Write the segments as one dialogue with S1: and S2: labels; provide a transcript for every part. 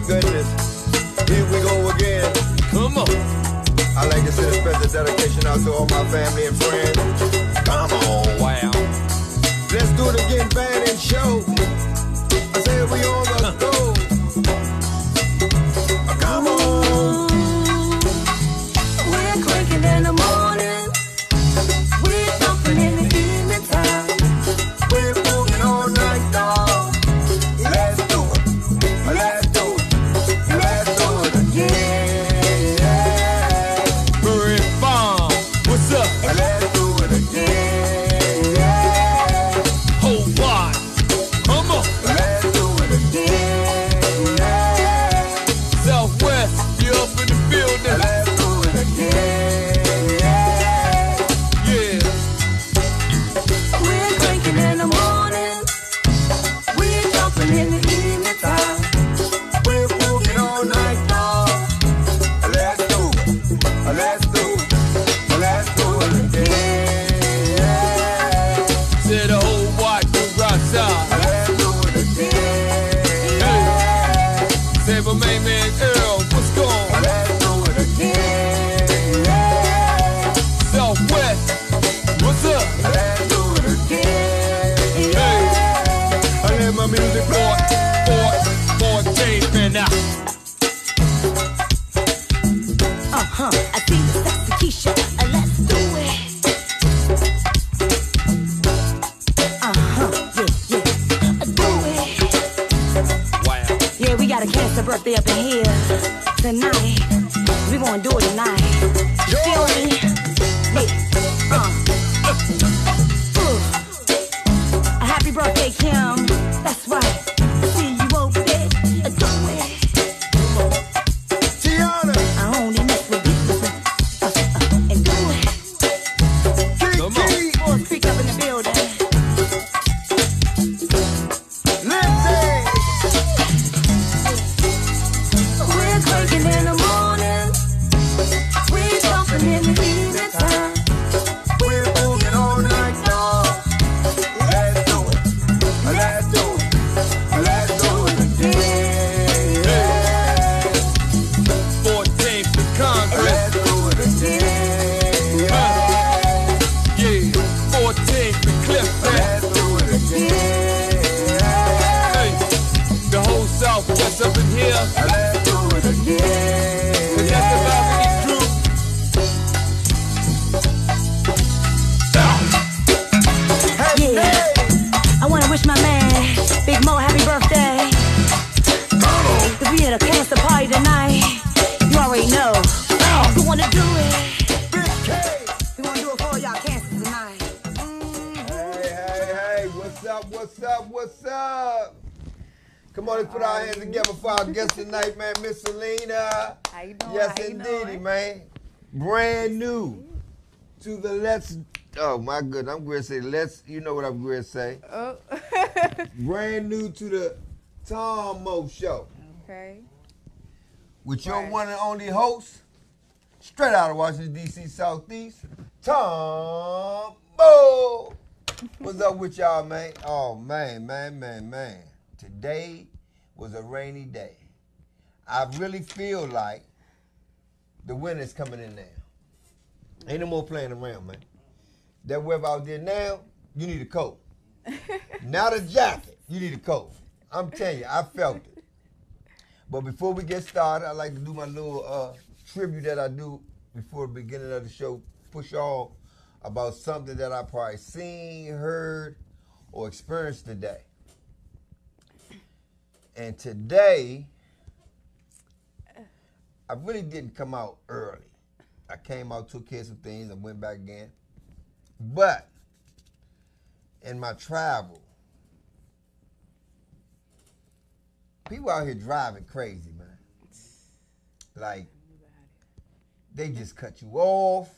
S1: goodness. Here we go again.
S2: Come on.
S1: I like to send a special dedication out to all my family and friends. Come on.
S2: Wow.
S1: Let's do it again, band and show. I said we on the go. Come on.
S3: We're cranking in the morning. We're jumping in the evening time.
S1: We're moving all night long. Let's do it. Let's do it. Let's do it again.
S2: Murray Farm. What's up?
S1: Let's do it again.
S2: Whole lot. Come on.
S1: Let's do it again.
S2: Southwest. You up in the building.
S1: Let's do it again.
S2: Yeah.
S3: We're cranking in the morning. We're jumping in the evening time.
S1: We're moving all night long. Let's do it. Let's do it. Let's do it again.
S2: Say the whole lot to Rasa.
S1: Let's do it again.
S2: Hey. Say my main man Earl. What's going on?
S1: Let's do it again.
S2: Southwest. What's up?
S1: Let's do it again.
S2: Hey.
S1: I let my music play.
S2: 14 and out.
S3: I see the sexy Keisha. Let's do it. Do it.
S2: Wow.
S3: Yeah, we got a cancer birthday up in here tonight. We gonna do it tonight. You feel me? Yeah. A happy birthday, Kim. That's right. See you over there. Do it.
S1: Tiana.
S3: I only mess with beats and do it.
S2: Come on.
S3: Boys, speak up in the building.
S1: Lindsay.
S3: We're cranking in the morning. We're jumping in the evening time.
S1: We're moving all night long. Let's do it. Let's do it. Let's do it again.
S2: 14th to Congress.
S1: Let's do it again.
S2: Yeah. 14th to Clifton.
S1: Let's do it again.
S2: Hey. The whole Southwest up in here.
S1: Let's do it again.
S2: And that's the Balcony crew.
S3: Yeah. I wanna wish my man, Big Mo, happy birthday. Cause we had a cancer party tonight. You already know. We wanna do it. We wanna do it for y'all cancer tonight.
S1: Hey, what's up, what's up, what's up? Come on, let's put our hands together for our guest tonight, man, Miss Selena.
S4: How you doing?
S1: Yes,
S4: How you
S1: indeedy,
S4: doing?
S1: man. Brand new to the Let's, oh my goodness, I'm going to say Let's, you know what I'm going to say.
S4: Oh.
S1: Brand new to the Tom Mo Show.
S4: Okay.
S1: With your
S4: Right.
S1: one and only host, straight out of Washington, D.C. Southeast, Tom Mo. What's up with y'all, man? Oh, man. Today was a rainy day. I really feel like the winter's coming in now. Ain't no more playing around, man. That weather out there now, you need a coat. Not a jacket, you need a coat. I'm telling you, I felt it. But before we get started, I like to do my little tribute that I do before the beginning of the show. Push y'all about something that I probably seen, heard, or experienced today. And today, I really didn't come out early. I came out, took care of some things, and went back again. But in my travel, people out here driving crazy, man. Like, they just cut you off.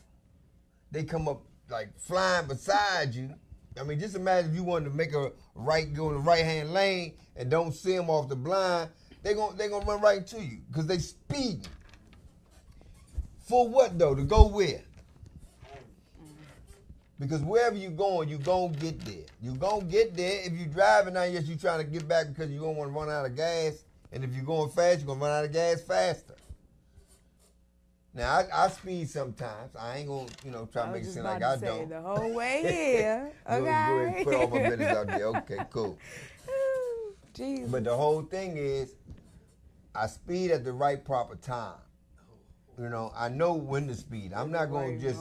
S1: They come up like flying beside you. I mean, just imagine if you wanted to make a right, go in the right-hand lane and don't see them off the blind. They gonna run right into you because they speeding. For what though? To go where? Because wherever you going, you gonna get there. You gonna get there. If you driving now, yes, you trying to get back because you don't want to run out of gas. And if you're going fast, you're going to run out of gas faster. Now, I speed sometimes. I ain't going to, try to make it seem like I don't.
S4: The whole way here. Okay.
S1: Go ahead and put all my business out there. Okay, cool.
S4: Jesus.
S1: But the whole thing is, I speed at the right proper time. I know when to speed. I'm not going to just,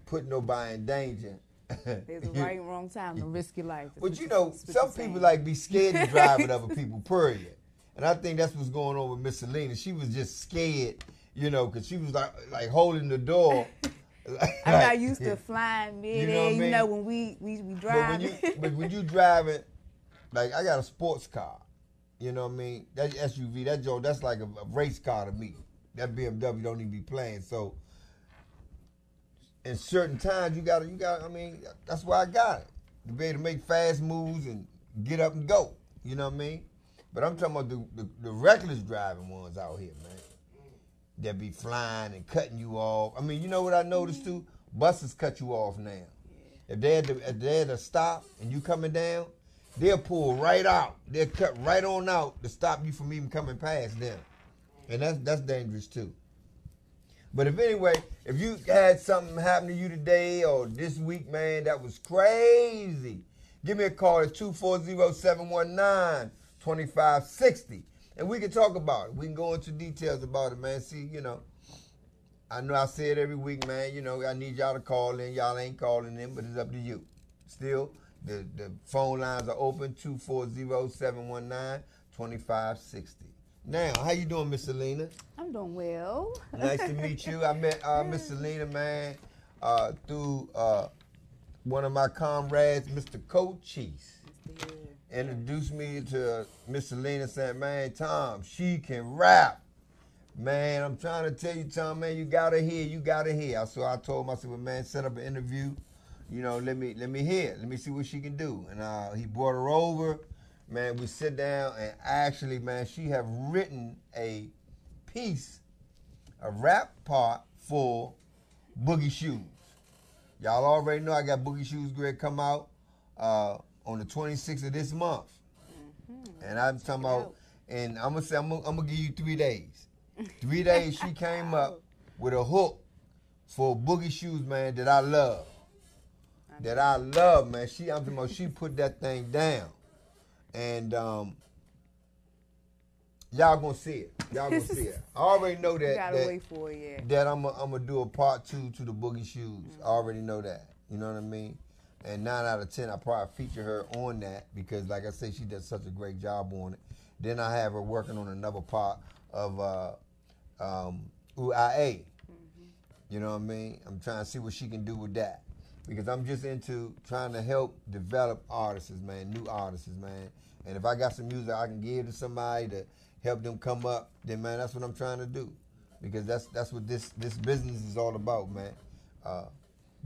S1: put nobody in danger.
S4: There's a right and wrong time to risk your life.
S1: But, some people, be scared to drive with other people, period. And I think that's what's going on with Miss Selena. She was just scared, because she was like holding the door.
S4: I'm not used to flying mid-air, when we drive.
S1: But when you driving, I got a sports car, That SUV, that's like a race car to me. That BMW don't even be playing. So, in certain times, you gotta, that's why I got it. To be able to make fast moves and get up and go. You know what I mean? But I'm talking about the reckless driving ones out here, man. That be flying and cutting you off. You know what I noticed too? Buses cut you off now. If they're at a stop and you coming down, they'll pull right out. They'll cut right on out to stop you from even coming past them. And that's dangerous too. But if you had something happen to you today or this week, man, that was crazy, give me a call at 240-719-2560. And we can talk about it. We can go into details about it, man. See, I know I say it every week, man. I need y'all to call in. Y'all ain't calling in, but it's up to you. Still, the phone lines are open, 240-719-2560. Now, how you doing, Miss Selena?
S4: I'm doing well.
S1: Nice to meet you. I met Miss Selena, man, through one of my comrades, Mr. Cochise. Introduced me to Miss Selena, saying, man, Tom, she can rap. Man, I'm trying to tell you, Tom, man, you gotta hear. So I told him, I said, well, man, set up an interview. Let me hear. Let me see what she can do. And he brought her over. Man, we sit down, and actually, man, she have written a piece, a rap part for Boogie Shoes. Y'all already know I got Boogie Shoes Greg come out on the 26th of this month. Mm-hmm. And I'm talking about, and I'm gonna say, I'm gonna give you 3 days. 3 days she came up with a hook for Boogie Shoes, man, that I love. Man. I'm talking about, she put that thing down. And y'all gonna see it. I already know that.
S4: You gotta wait for it, yeah.
S1: That I'm gonna do a part 2 to the Boogie Shoes. Mm-hmm. I already know that. You know what I mean? And 9 out of 10, I probably feature her on that because, like I say, she does such a great job on it. Then I have her working on another part of UIA. Mm-hmm. You know what I mean? I'm trying to see what she can do with that. Because I'm just into trying to help develop artists, man, new artists, man. And if I got some music I can give to somebody to help them come up, then, man, that's what I'm trying to do. Because that's what this business is all about, man.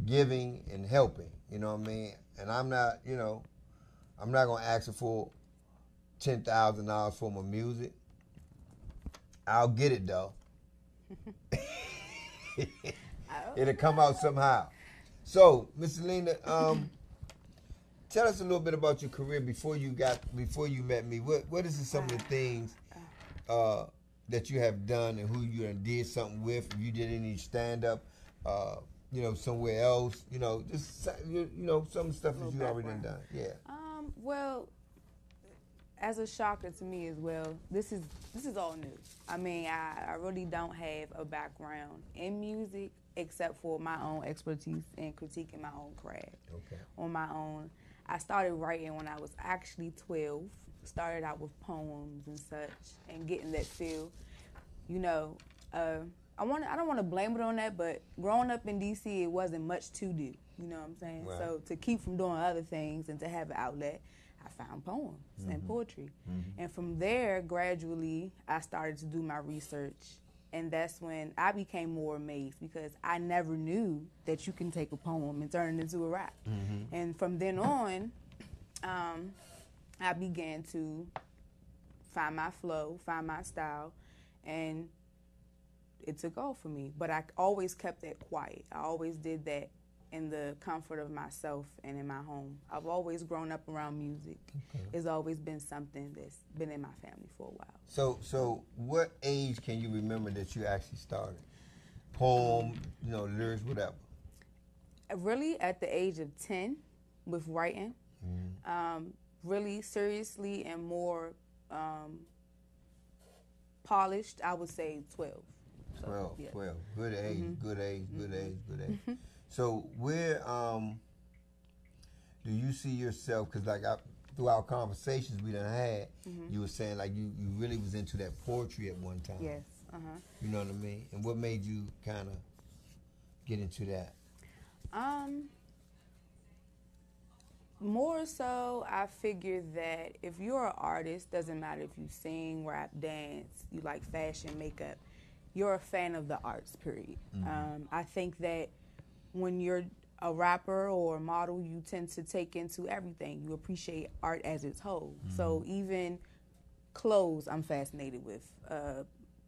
S1: Giving and helping, you know what I mean? And I'm not, I'm not going to ask her for $10,000 for my music. I'll get it, though. It'll come out somehow. So, Miss Selena, tell us a little bit about your career before you met me. What is some of the things that you have done and who you did something with? If you did any stand up, somewhere else, just some of the stuff that you already done. Yeah.
S4: Well, as a shocker to me as well, this is all new. I mean, I really don't have a background in music except for my own expertise in critiquing my own craft.
S1: Okay. On
S4: my own. I started writing when I was actually 12. Started out with poems and such and getting that feel. I don't want to blame it on that, but growing up in D.C., it wasn't much to do. You know what I'm saying? Right. So to keep from doing other things and to have an outlet, I found poems mm-hmm. and poetry. Mm-hmm. And from there, gradually, I started to do my research. And that's when I became more amazed because I never knew that you can take a poem and turn it into a rap. Mm-hmm. And from then on, I began to find my flow, find my style, and it took off for me. But I always kept that quiet. I always did that in the comfort of myself and in my home. I've always grown up around music.
S1: Okay.
S4: It's always been something that's been in my family for a while.
S1: So what age can you remember that you actually started? Poem, lyrics, whatever.
S4: Really at the age of 10 with writing. Really seriously and more polished, I would say 12. So,
S1: 12,
S4: yeah.
S1: 12. Good age, good age, good age, good age. So where do you see yourself, because through our conversations we done had, you were saying like you really was into that poetry at one time.
S4: Yes.
S1: You know what I mean? And what made you kind of get into that?
S4: More so, I figured that if you're an artist, doesn't matter if you sing, rap, dance, you like fashion, makeup, you're a fan of the arts, period. I think that when you're a rapper or a model, you tend to take into everything. You appreciate art as its whole. So even clothes, I'm fascinated with.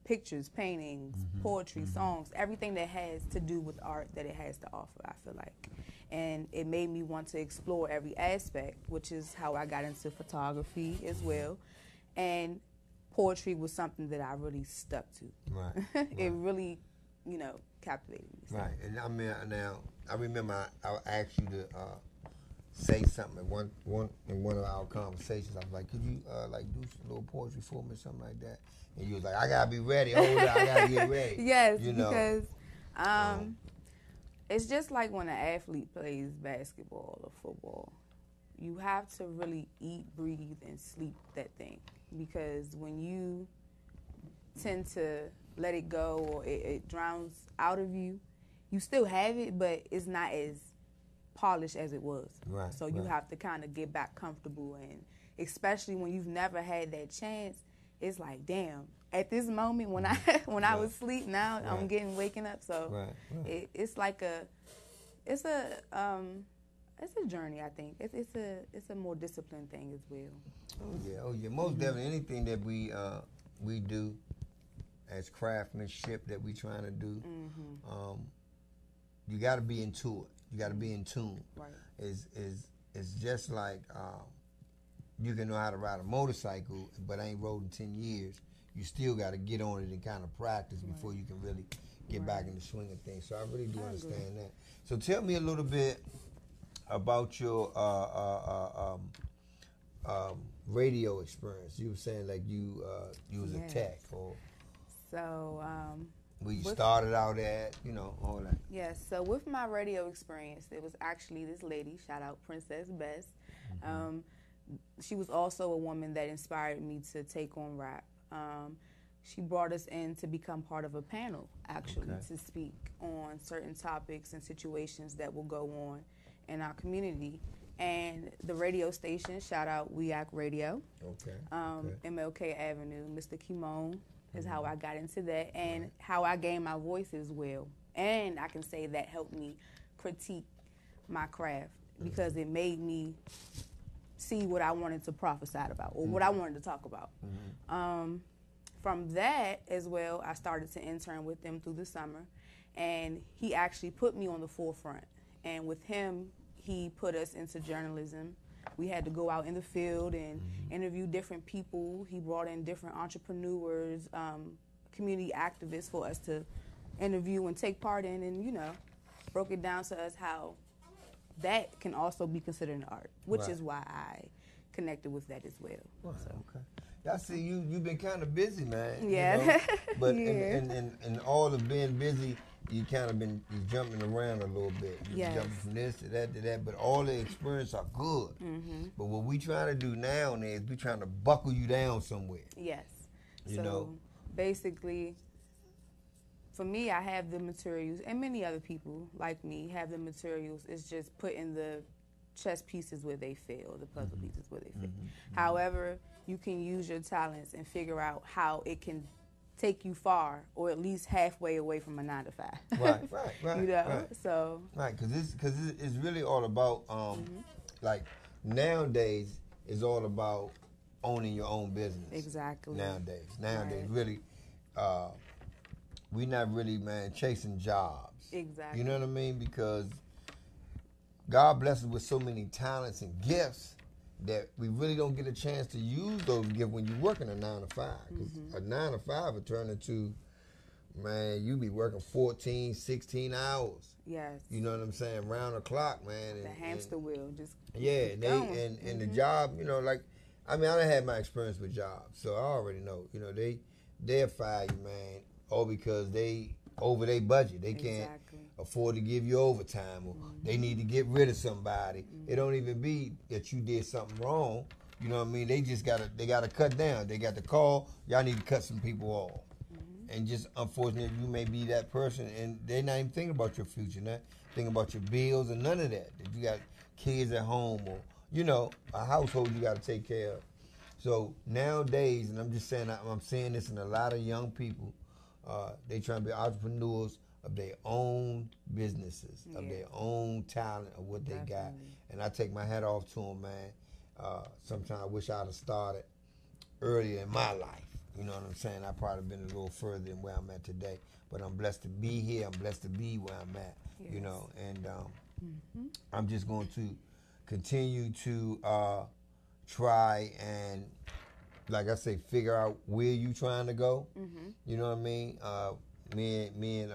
S4: Pictures, paintings, poetry, songs, everything that has to do with art that it has to offer, I feel like. And it made me want to explore every aspect, which is how I got into photography as well. And poetry was something that I really stuck to.
S1: Right.
S4: It really, captivated me. So.
S1: Right. And I mean, now, I remember I asked you to say something in one of our conversations. I was like, could you do some little poetry for me or something like that? And you was like, I gotta be ready. Hold up, I gotta get ready.
S4: Yes, because it's just like when an athlete plays basketball or football. You have to really eat, breathe, and sleep that thing. Because when you tend to let it go or it drowns out of you, you still have it, but it's not as polished as it was.
S1: Right.
S4: So you have to kind of get back comfortable, and especially when you've never had that chance, it's like, damn. At this moment, when I was asleep, now I'm waking up. So it's like it's a journey. I think it's a more disciplined thing as well.
S1: Oh yeah. Most definitely, anything that we do as craftsmanship that we trying to do, you got to be into it. You got to be in tune.
S4: Right.
S1: It's just like you can know how to ride a motorcycle, but ain't rode in 10 years. You still got to get on it and kind of practice before you can really get back in the swing of things. So I really do understand that. So tell me a little bit about your radio experience. You were saying like you was a tech, or
S4: so
S1: where you started out at, all that.
S4: Yes. So with my radio experience, it was actually this lady. Shout out Princess Best. She was also a woman that inspired me to take on rap. She brought us in to become part of a panel, actually, to speak on certain topics and situations that will go on in our community. And the radio station, shout out WEAC Radio, MLK Avenue, Mr. Kimon is how I got into that, and how I gained my voice as well. And I can say that helped me critique my craft, because it made me see what I wanted to prophesy about, or what I wanted to talk about. From that as well, I started to intern with them through the summer, and he actually put me on the forefront. And with him, he put us into journalism. We had to go out in the field and interview different people. He brought in different entrepreneurs, community activists for us to interview and take part in, and broke it down to us how that can also be considered an art, which is why I connected with that as well.
S1: Wow, okay. I see you've been kind of busy, man.
S4: Yeah.
S1: But in all of being busy, you kind of been jumping around a little bit. You jumping from this to that, but all the experience are good. But what we trying to do now is we trying to buckle you down somewhere.
S4: Yes.
S1: You know?
S4: Basically, for me, I have the materials, and many other people like me have the materials. It's just putting the chess pieces where they fit, or the puzzle pieces where they fit. However, you can use your talents and figure out how it can take you far, or at least halfway away from a 9 to 5. Right. So. Right,
S1: because it's really all about like nowadays it's all about owning your own business.
S4: Exactly.
S1: Nowadays, really, we're not really chasing jobs.
S4: Exactly.
S1: You know what I mean? Because God bless us with so many talents and gifts that we really don't get a chance to use those gifts when you're working a 9 to 5. Because a 9 to 5 will turn into, man, you be working 14, 16 hours.
S4: Yes.
S1: You know what I'm saying? Round the clock, man.
S4: The hamster wheel just
S1: yeah,
S4: keep going.
S1: and the job, you know, like, I mean, I done had my experience with jobs, so I already know. You know, they'll fire you, man, all because they over their budget. They can't afford to give you overtime, or they need to get rid of somebody. It don't even be that you did something wrong. You know what I mean? They just gotta cut down. They got to call. Y'all need to cut some people off. And just unfortunately, you may be that person, and they're not even thinking about your future, not thinking about your bills and none of that. If you got kids at home, or you know, a household you got to take care of. So nowadays, and I'm just saying, I'm seeing this in a lot of young people. They trying to be entrepreneurs of their own businesses, of their own talent, of what they got. And I take my hat off to them, man. Sometimes I wish I'd have started earlier in my life. You know what I'm saying? I probably been a little further than where I'm at today. But I'm blessed to be here. I'm blessed to be where I'm at, you know. And I'm just going to continue to try and, like I say, figure out where you trying to go. You know what I mean? Me and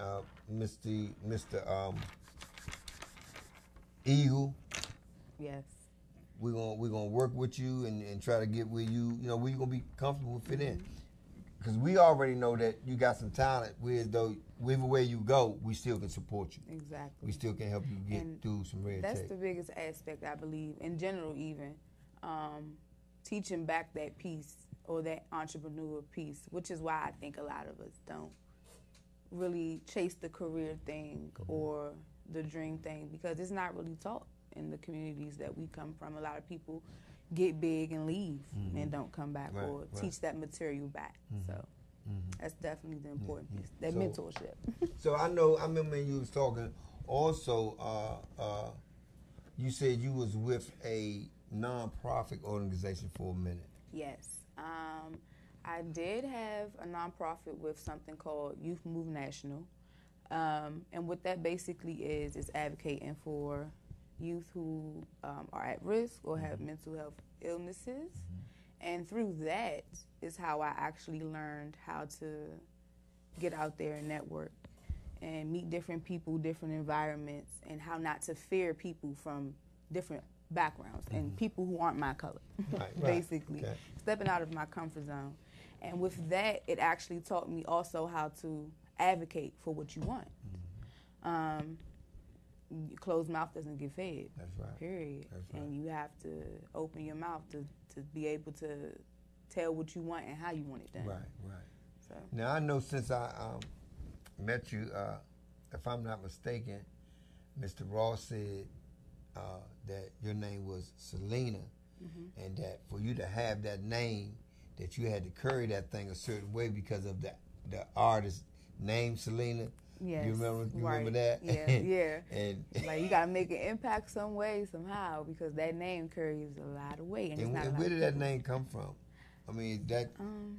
S1: Mr. Eagle.
S4: Yes.
S1: We're gonna work with you and try to get where you know where you gonna be comfortable fit in. Because we already know that you got some talent. Though whichever way you go, we still can support you.
S4: Exactly.
S1: We still can help you get through some red tape.
S4: That's the biggest aspect, I believe, in general even. Teaching back that piece or that entrepreneur piece, which is why I think a lot of us don't really chase the career thing or the dream thing, because it's not really taught in the communities that we come from. A lot of people get big and leave and don't come back or teach that material back. So that's definitely the important piece, that mentorship.
S1: So I remember when you was talking also, you said you was with a non-profit organization for a minute.
S4: Yes. I did have a nonprofit with something called Youth Move National. And what that basically is advocating for youth who are at risk or have mental health illnesses. And through that is how I actually learned how to get out there and network and meet different people, different environments, and how not to fear people from different backgrounds and people who aren't my color, basically. Okay. Stepping out of my comfort zone. And with that, it actually taught me also how to advocate for what you want. Closed mouth doesn't get fed.
S1: That's right.
S4: Period.
S1: That's right.
S4: And you have to open your mouth to be able to tell what you want and how you want it done.
S1: Right.
S4: So
S1: now I know since I met you, if I'm not mistaken, Mr. Ross said that your name was Selena, and that for you to have that name, that you had to carry that thing a certain way because of the artist name Selena.
S4: Yes,
S1: you remember that?
S4: Yeah.
S1: And
S4: like you gotta make an impact some way, somehow, because that name carries a lot of weight.
S1: And where did that name come from? I mean, is that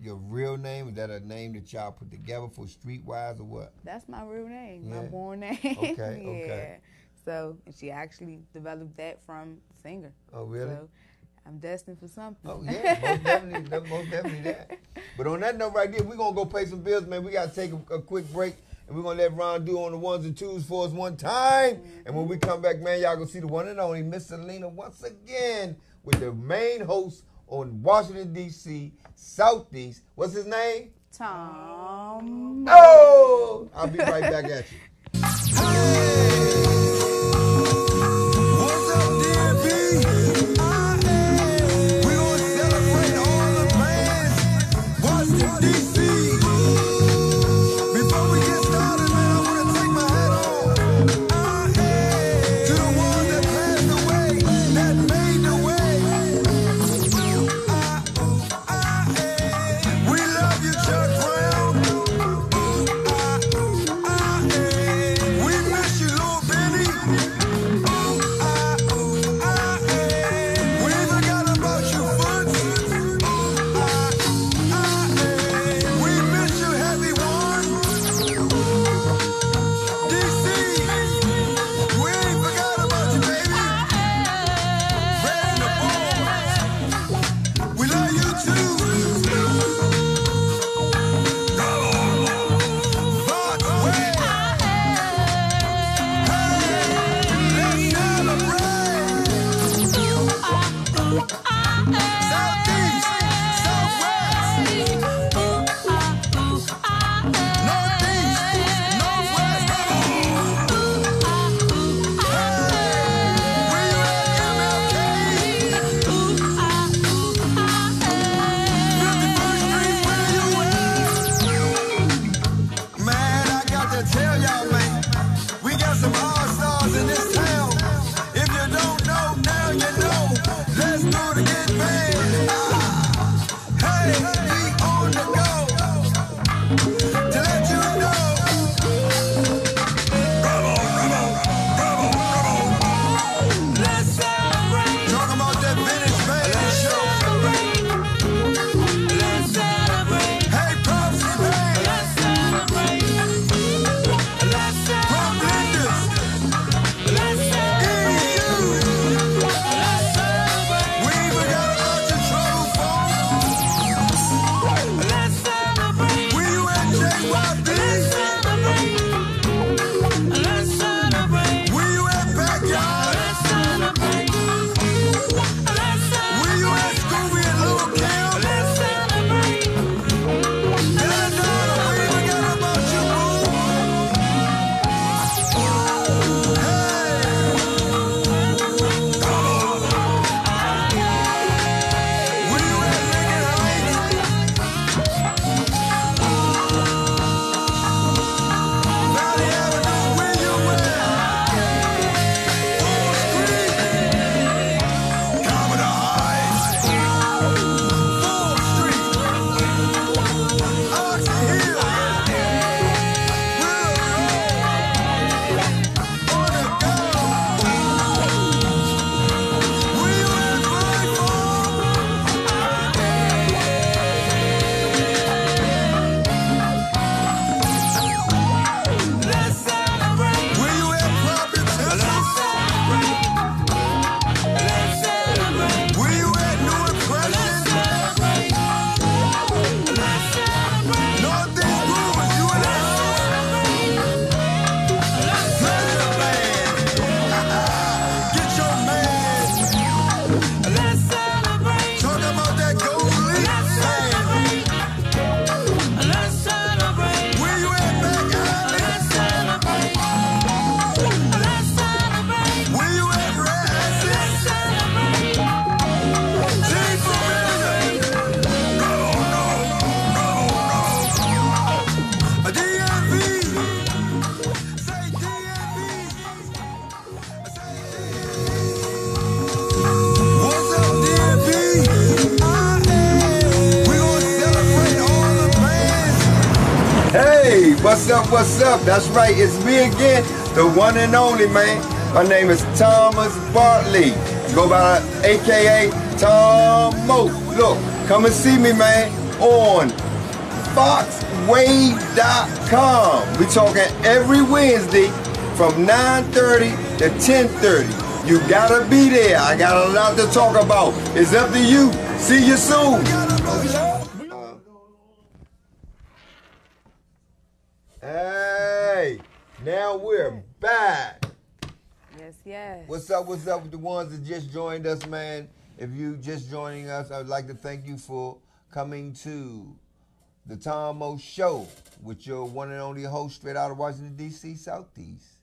S1: your real name? Is that a name that y'all put together for Streetwise or what?
S4: That's my real name, my born name.
S1: Okay.
S4: So, and she actually developed that from singer.
S1: Oh, really?
S4: So, I'm destined for something.
S1: Oh, yeah, most definitely that. But on that note right there, we're going to go pay some bills, man. We got to take a quick break, and we're going to let Ron do on the ones and twos for us one time. And when we come back, man, y'all going to see the one and only Miss Selena once again with the main host on Washington, D.C., Southeast. What's his name?
S4: Tom.
S1: Oh! I'll be right back at you. Hey, what's up, what's up? That's right, it's me again, the one and only, man. My name is Thomas Bartley. Go by AKA Tom Mo. Look, come and see me, man, on foxwave.com. We talking every Wednesday from 9:30 to 10:30. You gotta be there. I got a lot to talk about. It's up to you. See you soon. Hey, now we're back.
S4: Yes.
S1: What's up with the ones that just joined us, man? If you just joining us, I would like to thank you for coming to the Tom Mo Show with your one and only host straight out of Washington, D.C. Southeast,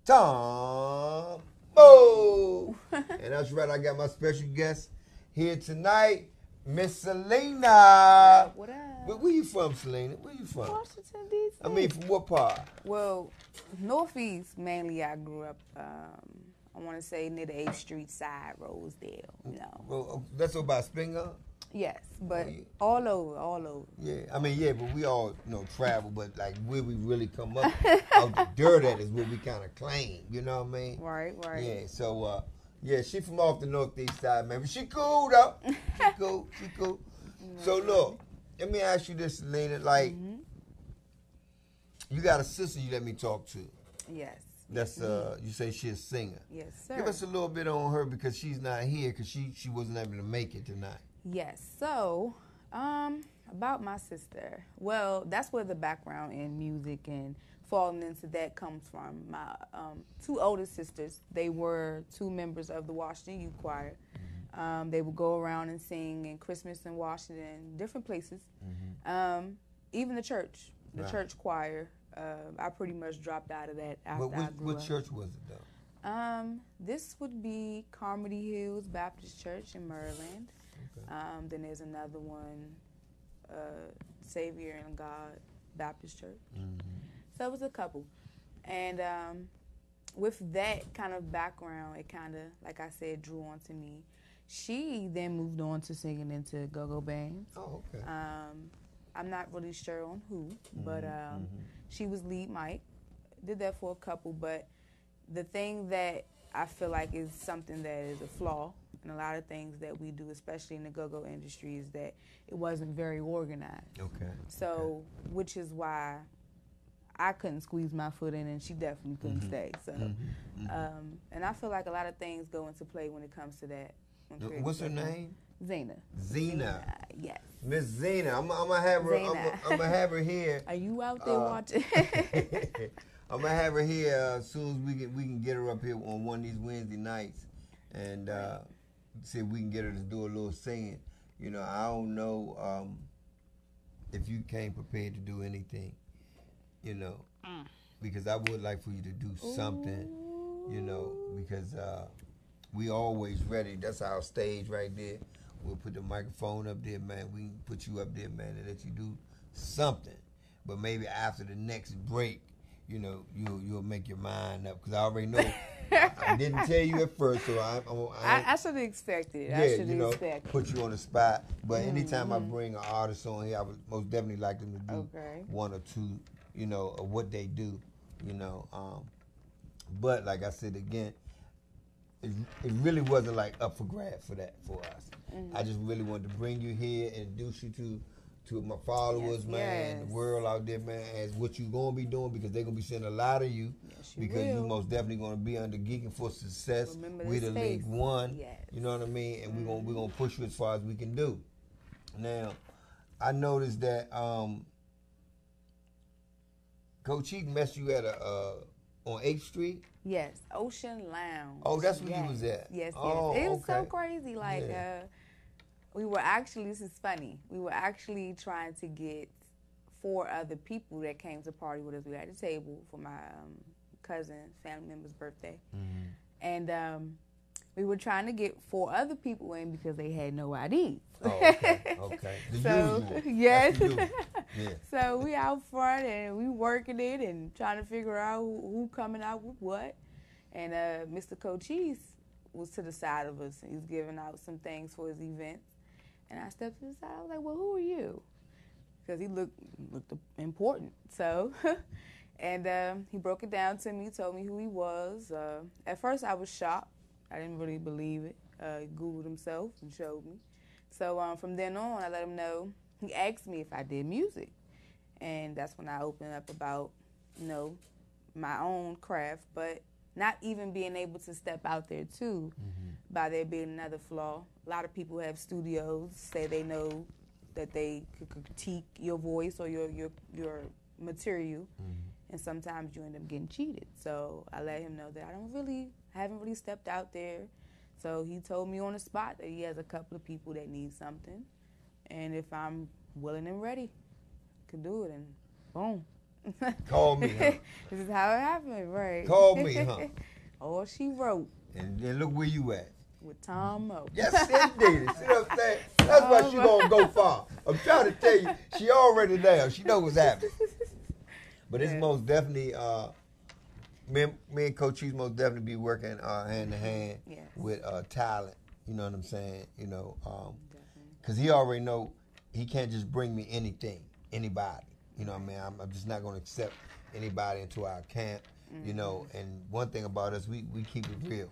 S1: Tom Mo. And that's right, I got my special guest here tonight, Miss Selena.
S4: What up?
S1: Where you from, Selena? Where you from?
S4: Washington, D.C.
S1: I mean, from what part?
S4: Well, Northeast, mainly I grew up, I want to say near the 8th Street side, Rosedale, you know.
S1: Well, that's over by Springer?
S4: Yes, but
S1: Oh, yeah.
S4: all over.
S1: Yeah, I mean, yeah, but we all, travel, but like where we really come up out the dirt at is what we kind of claim, you know what I mean?
S4: Right.
S1: Yeah, so, yeah, she from off the northeast side, man, but she cool, though. She cool. So, look, let me ask you this, Selena, like, you got a sister you let me talk to.
S4: Yes.
S1: That's, you say she's a singer.
S4: Yes, sir.
S1: Give us a little bit on her because she's not here because she wasn't able to make it tonight.
S4: Yes. So, about my sister. Well, that's where the background in music and falling into that comes from. My two oldest sisters, they were two members of the Washington Youth Choir. They would go around and sing in Christmas in Washington, different places. Even the church, church choir. I pretty much dropped out of that after I grew up.
S1: What church was it, though?
S4: This would be Carmody Hills Baptist Church in Maryland. Okay. Then there's another one, Savior and God Baptist Church. So it was a couple. And with that kind of background, it kind of, like I said, drew on to me. She then moved on to singing into go-go bands.
S1: Oh, okay.
S4: I'm not really sure on who, but she was lead mic. Did that for a couple, but the thing that I feel like is something that is a flaw in a lot of things that we do, especially in the go-go industry, is that it wasn't very organized.
S1: Okay.
S4: So, which is why I couldn't squeeze my foot in, and she definitely couldn't stay. So, and I feel like a lot of things go into play when it comes to that.
S1: What's her name?
S4: Zena. Yes.
S1: Miss Zena. I'm gonna have her. I'm gonna have her here.
S4: Are you out there watching?
S1: I'm gonna have her here as soon as we can get her up here on one of these Wednesday nights, and see if we can get her to do a little singing. I don't know if you came prepared to do anything, because I would like for you to do something, because we always ready. That's our stage right there. We'll put the microphone up there, man. We can put you up there, man, and let you do something. But maybe after the next break, you'll make your mind up. Because I already know. I didn't tell you at first, so
S4: I should have expected.
S1: Yeah, put you on the spot. But anytime I bring an artist on here, I would most definitely like them to do one or two, of what they do, But like I said again, it really wasn't like up for grabs for us. I just really wanted to bring you here and introduce you to my followers, man, the world out there, man, as what you gonna be doing, because they're gonna be seeing a lot of you, because you most definitely gonna be under Geeking for Success. We're the League One, you know what I mean, and we're gonna push you as far as we can do. Now, I noticed that Coach Heaton met you at on 8th Street.
S4: Yes, Ocean Lounge.
S1: Oh, that's where you was at.
S4: Yes.
S1: Oh,
S4: it was so crazy. Like, we were actually, this is funny, we were actually trying to get 4 other people that came to party with us. We had a table for my cousin's family member's birthday. And we were trying to get 4 other people in because they had no IDs.
S1: Oh, okay. The usual.
S4: Yes.
S1: That's the usual. Yeah.
S4: So we out front and we working it and trying to figure out who coming out with what. And Mr. Cochise was to the side of us. He was giving out some things for his event. And I stepped to the side. I was like, well, who are you? because he looked important. So, and he broke it down to me, told me who he was. At first, I was shocked. I didn't really believe it. He Googled himself and showed me. So from then on, I let him know. He asked me if I did music, and that's when I opened up about, my own craft, but not even being able to step out there too. By there being another flaw. A lot of people have studios, say they know that they could critique your voice or your material, and sometimes you end up getting cheated. So I let him know that I haven't really stepped out there. So he told me on the spot that he has a couple of people that need something, and if I'm willing and ready, I can do it, and boom.
S1: Call me, huh?
S4: This is how it happened, right?
S1: Call me, huh?
S4: All she wrote.
S1: And then look where you at.
S4: With Tom Mo.
S1: Yes, indeed. See what I'm saying? That's why she gonna go far. I'm trying to tell you, she already there. She knows what's happening. But it's most definitely, me and Coach Cheese most definitely be working hand in hand with talent. You know what I'm saying? Because he already know he can't just bring me anybody. You know what I mean? I'm just not gonna accept anybody into our camp. And one thing about us, we keep it real.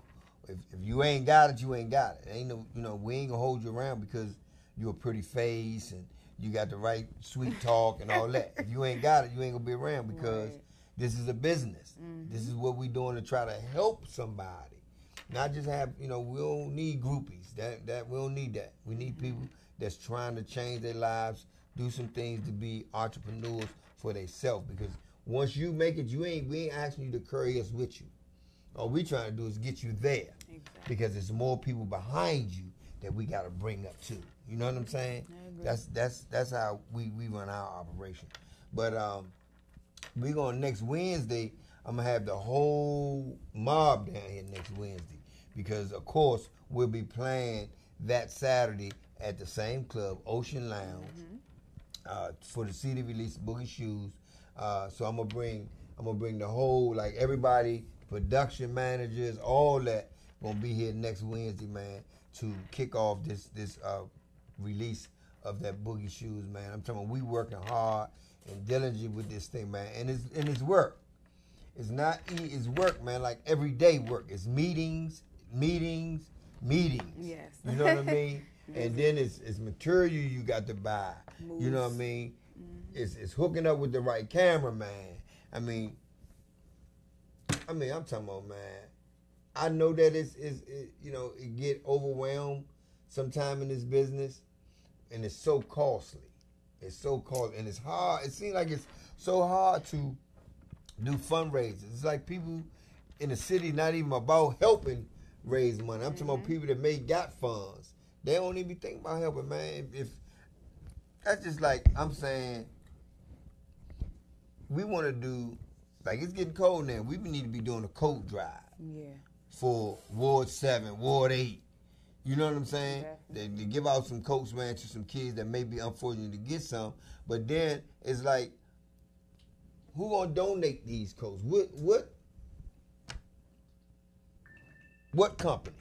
S1: If you ain't got it, you ain't got it. Ain't no, we ain't gonna hold you around because you're a pretty face and you got the right sweet talk and all that. If you ain't got it, you ain't gonna be around because this is a business. This is what we doing to try to help somebody. Not just have, we don't need groupies. That we don't need that. We need people that's trying to change their lives, do some things to be entrepreneurs for themselves. Because once you make it, we ain't asking you to carry us with you. All we trying to do is get you there. Exactly. Because there's more people behind you that we got to bring up too. You know what I'm saying? That's how we run our operation. But we going next Wednesday. I'm gonna have the whole mob down here next Wednesday because of course we'll be playing that Saturday at the same club, Ocean Lounge, for the CD release Boogie Shoes. So I'm gonna bring the whole, like, everybody, production managers, all that gonna be here next Wednesday, man, to kick off this release of that Boogie Shoes, man. I'm telling you, we working hard and diligent with this thing, man, and it's work. It's not easy. It's work, man. Like everyday work. It's meetings.
S4: Yes.
S1: You know what I mean? And then it's material you got to buy.
S4: Moves.
S1: You know what I mean? It's hooking up with the right cameraman. I mean, I'm talking about, man. I know that it get overwhelmed sometime in this business, and it's so costly. It's so costly, and it's hard. It seems like it's so hard to do fundraisers. It's like people in the city not even about helping raise money. I'm talking about people that may got funds. They don't even be thinking about helping, man. If that's just like I'm saying, we want to do, like, it's getting cold now. We need to be doing a coat drive.
S4: Yeah.
S1: For Ward 7, Ward 8. You know what I'm saying? They give out some coats, man, to some kids that may be unfortunate to get some. But then it's like, who gonna donate these coats? What company?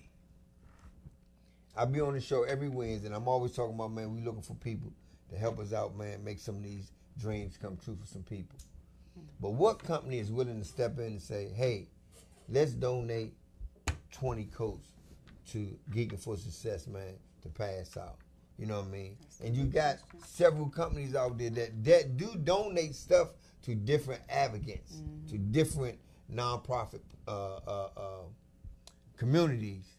S1: I be on the show every Wednesday, and I'm always talking about, man, we looking for people to help us out, man, make some of these dreams come true for some people. But what company is willing to step in and say, hey, let's donate 20 coats to Geeking for Success, man, to pass out? You know what I mean? And you got several companies out there that do donate stuff to different advocates, to different nonprofit communities.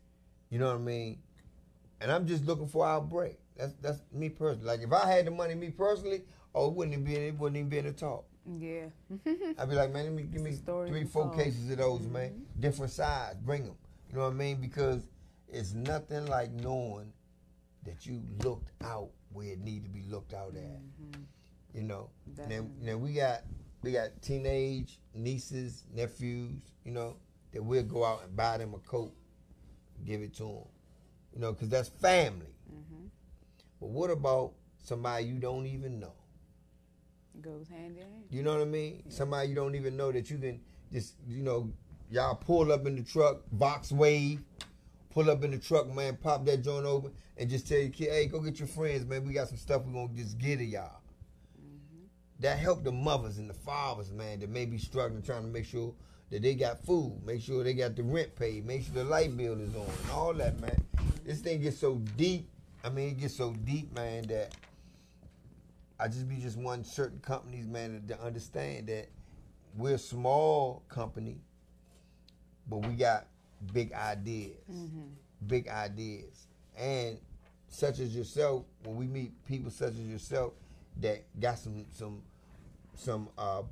S1: You know what I mean? And I'm just looking for our break. That's me personally. Like, if I had the money, me personally, it wouldn't even be in the talk.
S4: Yeah.
S1: I'd be like, man, give me 3-4 cases of those, man. Different size, bring them. You know what I mean? Because it's nothing like knowing that you looked out where it need to be looked out at. You know. And then we got teenage nieces, nephews, that we'll go out and buy them a coat, give it to them. You know, because that's family. But what about somebody you don't even know?
S4: Goes hand in hand.
S1: You know what I mean? Yeah. Somebody you don't even know that you can just, y'all pull up in the truck, Vox Wave, pull up in the truck, man, pop that joint open, and just tell your kid, hey, go get your friends, man. We got some stuff we're going to just get to y'all. that help the mothers and the fathers, man, that may be struggling, trying to make sure that they got food, make sure they got the rent paid, make sure the light bill is on, and all that, man. This thing gets so deep. I mean, it gets so deep, man, that I just want certain companies, man, to understand that we're a small company, but we got big ideas, big ideas. And such as yourself, when we meet people such as yourself that got some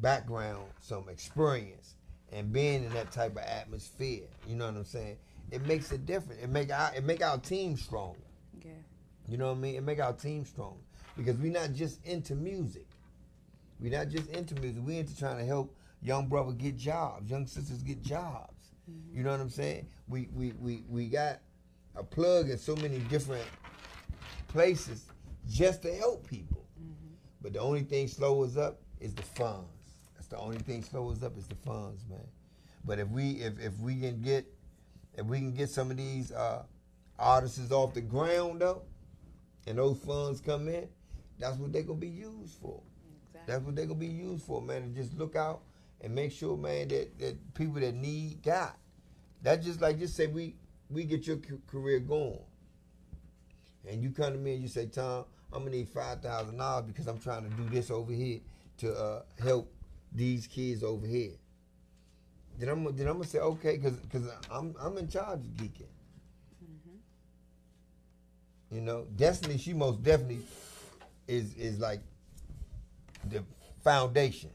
S1: background, some experience, and being in that type of atmosphere, you know what I'm saying? It makes it different. It make our team stronger.
S4: Yeah.
S1: You know what I mean? It make our team stronger because we're not just into music. We're not just into music. We're into trying to help young brothers get jobs, young sisters get jobs. You know what I'm saying? We got a plug in so many different places just to help people. But the only thing slow us up is the funds. That's the only thing slow us up is the funds, man. But if we can get some of these artists off the ground though, and those funds come in, that's what they're gonna be used for. Exactly. That's what they're gonna be used for, man. And just look out and make sure, man, that people that need got. That's just like, just say we get your career going. And you come to me and you say, Tom, I'm gonna need $5,000 because I'm trying to do this over here to help these kids over here. Then I'm gonna say, okay, because I'm in charge of geeking. You know, Destiny, she most definitely is like the foundation.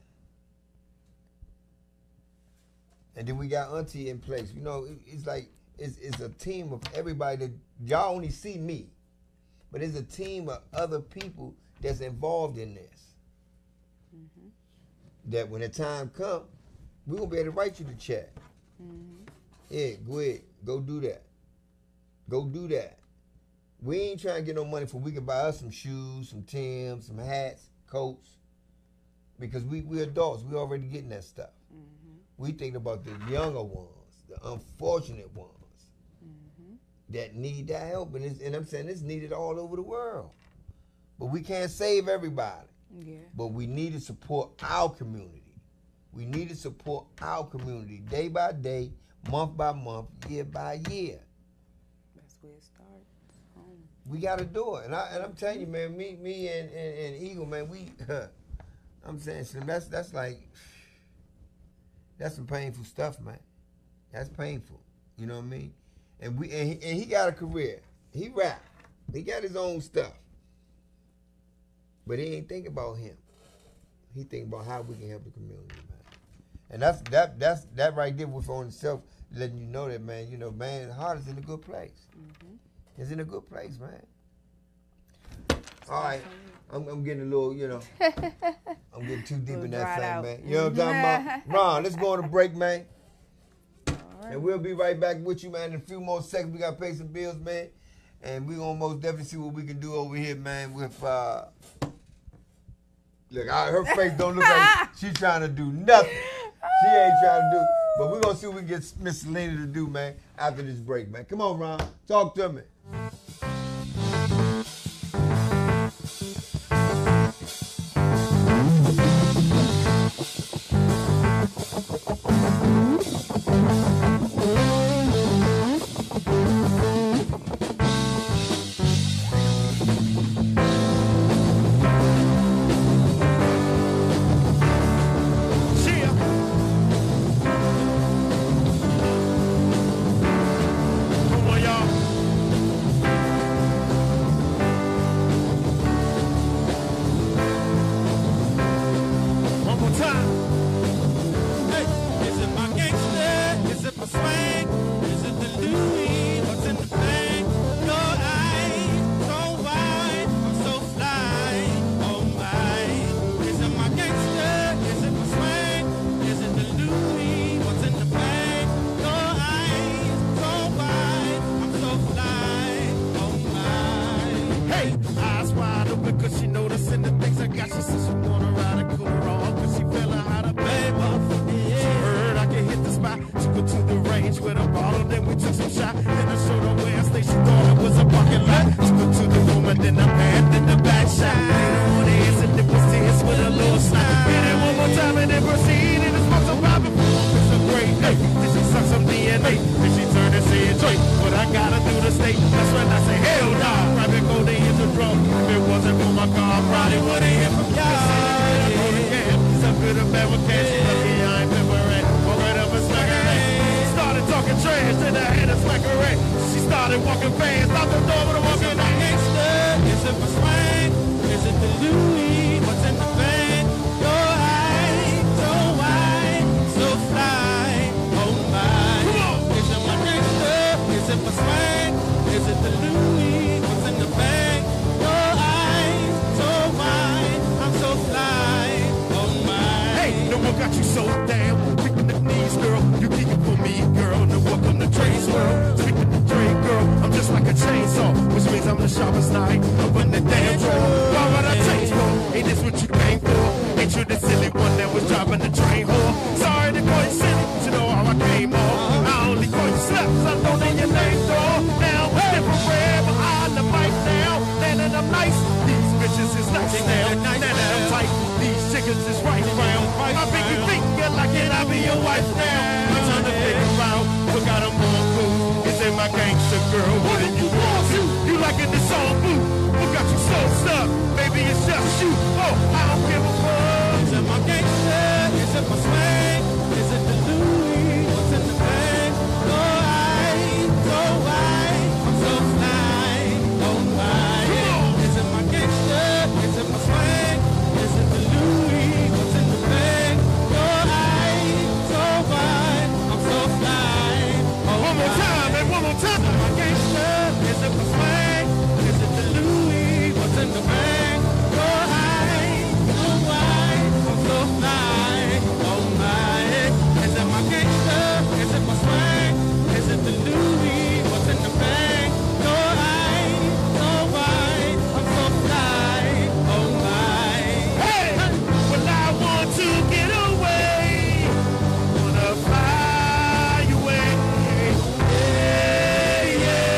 S1: And then we got Auntie in place. You know, it's like it's a team of everybody that y'all only see me, but it's a team of other people that's involved in this. That when the time comes, we're gonna be able to write you the check. Yeah, go ahead, go do that. Go do that. We ain't trying to get no money for we can buy us some shoes, some Timbs, some hats, coats, because we adults. We already getting that stuff. We thinking about the younger ones, the unfortunate ones that need that help, and I'm saying it's needed all over the world. But we can't save everybody.
S4: Yeah.
S1: But we need to support our community. We need to support our community day by day, month by month, year by year.
S4: That's where it starts.
S1: We got to do it, and I'm telling you, man. Me and Eagle, man. I'm saying, Slim, that's like some painful stuff, man. That's painful. You know what I mean? And he got a career. He rap. He got his own stuff. But he ain't think about him. He think about how we can help the community, man. And that right there with on itself, letting you know that, man. You know, man, the heart is in a good place. It's in a good place, man. All right, I'm getting a little, you know, I'm getting too deep in that thing, man. You know what I'm talking about? Ron, let's go on a break, man. Right. And we'll be right back with you, man. In a few more seconds, we got to pay some bills, man. And we're going to most definitely see what we can do over here, man, with, look, her face don't look like she's trying to do nothing. She ain't trying to do, but we're going to see what we can get Miss Selena to do, man, after this break, man. Come on, Ron. Talk to me.
S5: Then I passed in the back shot. Later on, the with a little slide.
S2: and walking fast out the door with a walking like gangster. Is it my swag? Is it the Louis? What's in the bag? Your eyes so wide, so fly. Oh my. Is it my gangster? Is it my swag? Is it the Louis? What's in the bag? Your eyes so wide, I'm so fly. Oh my. Hey, no one got you so down. Picking the knees, girl. You keep it for me, girl. No welcome to Trace World. Speaking to Dre, girl, I'm just like a chainsaw, which means I'm the sharpest knife up in the damn drawer. Why would I change for? Ain't this what you came for? Ain't you the silly one that was driving the train whore? Sorry to call you silly, but you know how I came off. I only call you slap, cause I know that your name's door. Now it's different wherever I on the mic now. Landing I'm nice, these bitches is nice now. Landing I'm tight, these chickens is right round. I make you think, get like it, I'll be your wife now. I'm trying to figure out, look out I'm more cool. Is it my gangster girl? What did you want to? You liking this song, boo? What got you so stuck? Maybe it's just you. Oh, I don't give a fuck. Is it my gangster? Is it my swag? Is it the Louis? What's in the bag? Oh, so wide, I'm so fly. Oh my. Is it my gangster? Is it my swag? Is it the Louis? What's in the bag? Your eyes so wide, I'm so fly. Oh, one more time, and one more time. Is it my gangster? Is it my swag? Is it the Louis? What's in the bag? Your eyes so wide, I'm so fly. Oh my. Is it my gangster? Is it my swag? Is it the Louis? What's in the bag? Your eyes so wide, I'm so fly. Oh my. Hey! Well, I want to get away. Wanna fly away. Yeah, yeah,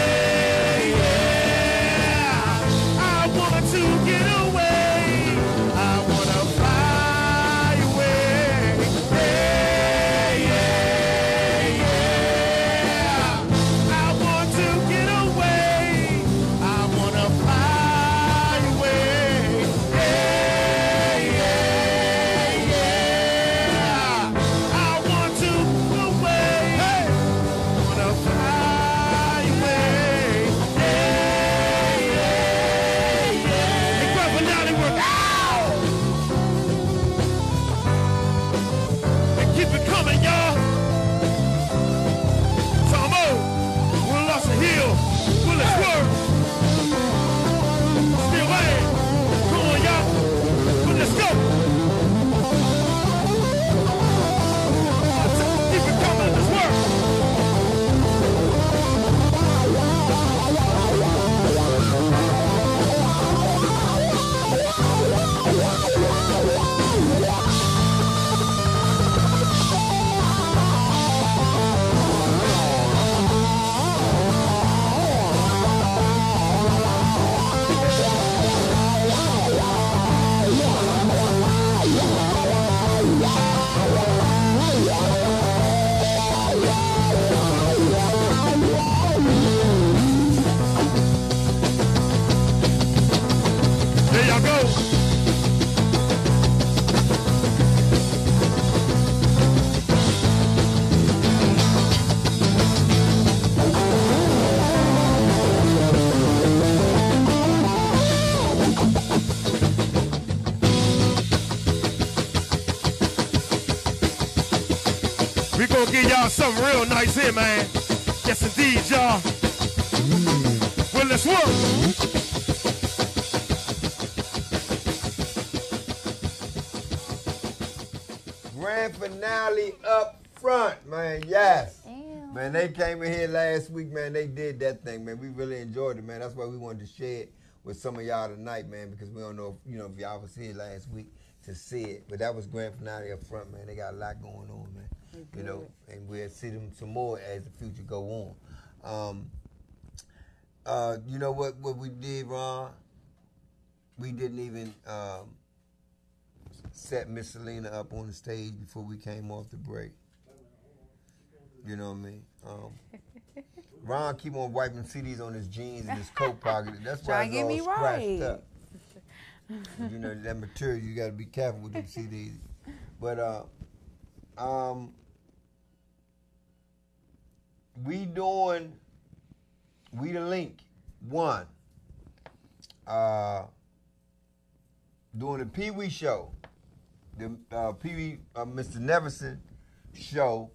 S2: yeah. I want to get away. I wanna fly away. Yeah, yeah, yeah. I want to get away. I wanna fly away. Yeah, yeah, yeah. I want to get away. Hey. Wanna fly away. Yeah, yeah, yeah. Hey, Grandpa, now they work. Ow! And keep it coming, y'all. Tomo, we'll lost a hill. Will it work? Still waiting. Come on, y'all. Well, let's go. Keep it coming, let's work. There y'all go. We gonna give y'all something real nice here, man. Yes, indeed, y'all. Well, let's work.
S1: Grand finale up front, man. Yes.
S4: Damn.
S1: Man, they came in here last week, man. They did that thing, man. We really enjoyed it, man. That's why we wanted to share it with some of y'all tonight, man, because we don't know if y'all was here last week to see it. But that was grand finale up front, man. They got a lot going on, man. You know, and we'll see them some more as the future go on. You know what we did, Ron? We didn't even set Miss Selena up on the stage before we came off the break. You know what I mean? Ron keep on wiping CDs on his jeans and his coat pocket. That's why it's all scratched up. You know, that material, you got to be careful with them CDs. But we doing We the Link, one. Doing the Pee Wee show, the Pee Wee, Mr. Neverson show,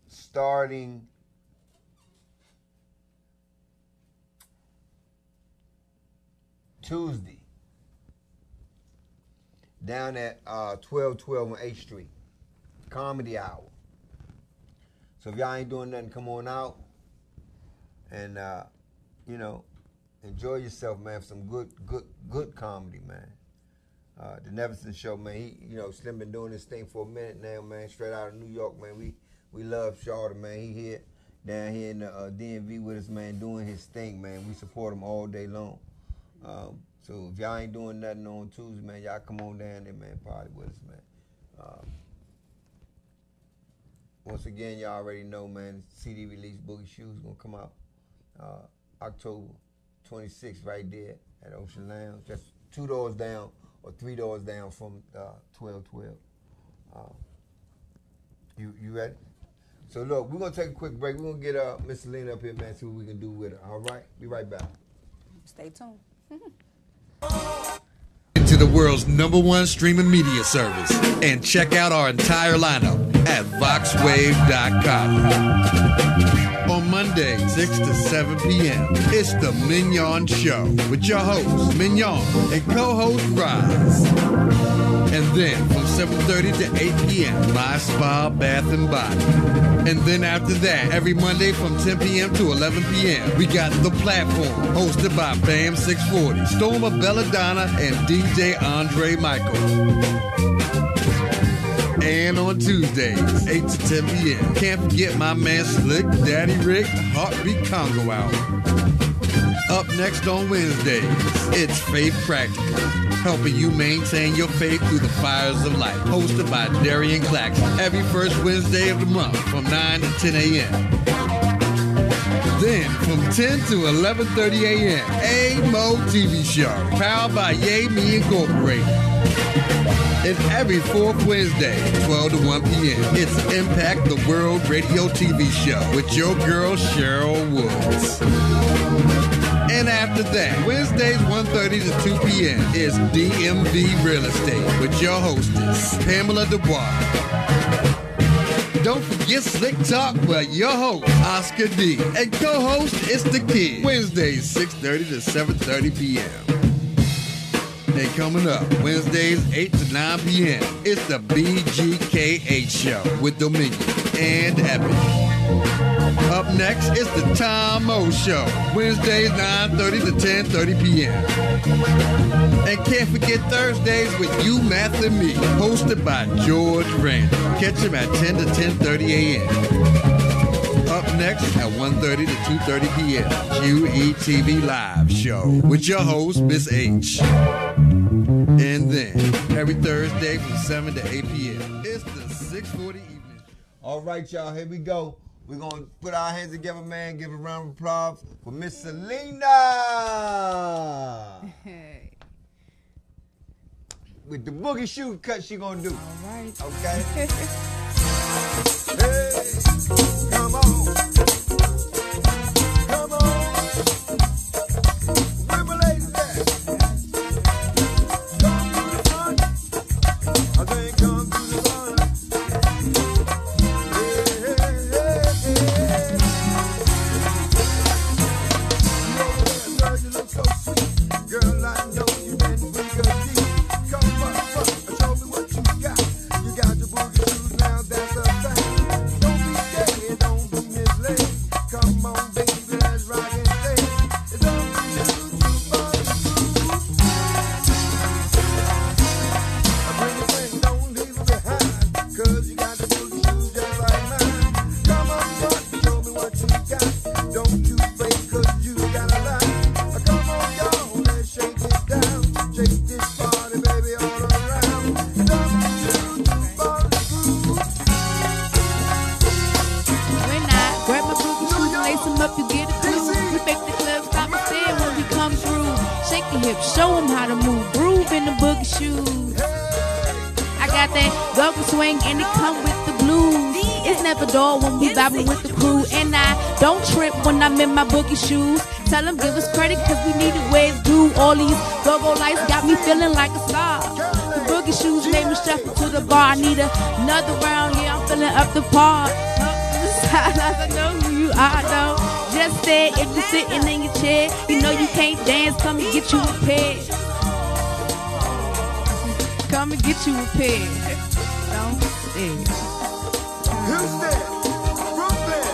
S1: starting Tuesday down at 1212 on 8th Street, Comedy Hour. So if y'all ain't doing nothing, come on out and you know, enjoy yourself, man. For some good comedy, man. The Neverson show, man. He, you know, Slim been doing this thing for a minute now, man. Straight out of New York, man. We love Shawty, man. He here down here in the DMV with us, man, doing his thing, man. We support him all day long. So if y'all ain't doing nothing on Tuesday, man, y'all come on down there, man. Party with us, man. Once again, y'all already know, man. CD release, Boogie Shoes gonna come out October 26th, right there at Ocean Lounge. Just 2 doors down or 3 doors down from 1212. You ready? So look, we're gonna take a quick break. We're gonna get Miss Selena up here, man. See what we can do with her. All right, be right back.
S4: Stay tuned.
S5: To the world's #1 streaming media service and check out our entire lineup at VoxWave.com. On Monday, 6 to 7 p.m., it's The Mignon Show with your host, Mignon, and co-host Rise. And then from 7:30 to 8 p.m., My Spa, Bath & Body. And then after that, every Monday from 10 p.m. to 11 p.m., we got The Platform, hosted by Bam 640, Storma Belladonna, and DJ Andre Michael. And on Tuesdays, 8 to 10 p.m., can't forget my man Slick, Daddy Rick, Heartbeat Congo Hour. Up next on Wednesdays, it's Faith Practical, helping you maintain your faith through the fires of life, hosted by Darian Claxton, every first Wednesday of the month from 9 to 10 a.m. Then, from 10 to 11:30 a.m., A-Mo TV show, powered by Yay Me Incorporated. And every fourth Wednesday, 12 to 1 p.m., it's Impact the World Radio TV show with your girl, Cheryl Woods. And after that, Wednesdays 1:30 to 2 p.m. is DMV Real Estate with your hostess, Pamela Dubois. Don't forget Slick Talk with your host, Oscar D. And co-host is The Kid. Wednesdays 6:30 to 7:30 p.m. And coming up, Wednesdays 8 to 9 p.m., it's the BGKH show with Dominion and Epic. Up next, it's the Tom O Show, Wednesdays 9:30 to 10:30 p.m. And can't forget Thursdays with You, Math, and Me, hosted by George Randall. Catch him at 10 to 10:30 a.m. Up next at 1:30 to 2:30 p.m., QETV Live Show with your host, Miss H. And then, every Thursday from 7 to 8 p.m., it's the 640 evening.
S1: All right, y'all, here we go. We're going to put our hands together, man. Give a round of applause for Miss Selena.
S4: Hey.
S1: With the boogie shoe cut she going to do.
S4: All right.
S1: Okay? Hey, come on. Come on. Where my ladies at? Come to the front. I think come to the front. You look so sweet, girl. I know you didn't bring a deep. Come on, show me what you got. You got your boogie shoes now, that's a fact. Don't be scared, don't be misled. Come on, baby, let's rock and stay. It's up to you to follow the groove. I bring a friend, don't leave her behind, 'cause you got the boogie shoes just like mine. Come on, front, show me what you got. Don't you fake, 'cause you got a lot. Come on, y'all, let's shake it down. Shake this party, baby, all around. It's up to you to follow the groove.
S6: When I grab my boogie shoes and lace them up, you get a clue. We make the club stop and stare when we come through. Shake the hips, show them how to move. Groove in the boogie shoes. I got that go swing and it come with the blues. It's never dull when we vibing with the crew. And I don't trip when I'm in my boogie shoes. Tell them give us credit cause we need it where it's due. All these go-go lights got me feeling like a star. The boogie shoes made me shuffle to the bar. I need another round, yeah, I'm feeling up the par. I know who you are, though. Just say if you're sitting in your chair, you know you can't dance, come and get you a pair. Come and get you a pair. Don't stay.
S1: Houston, Brooklyn,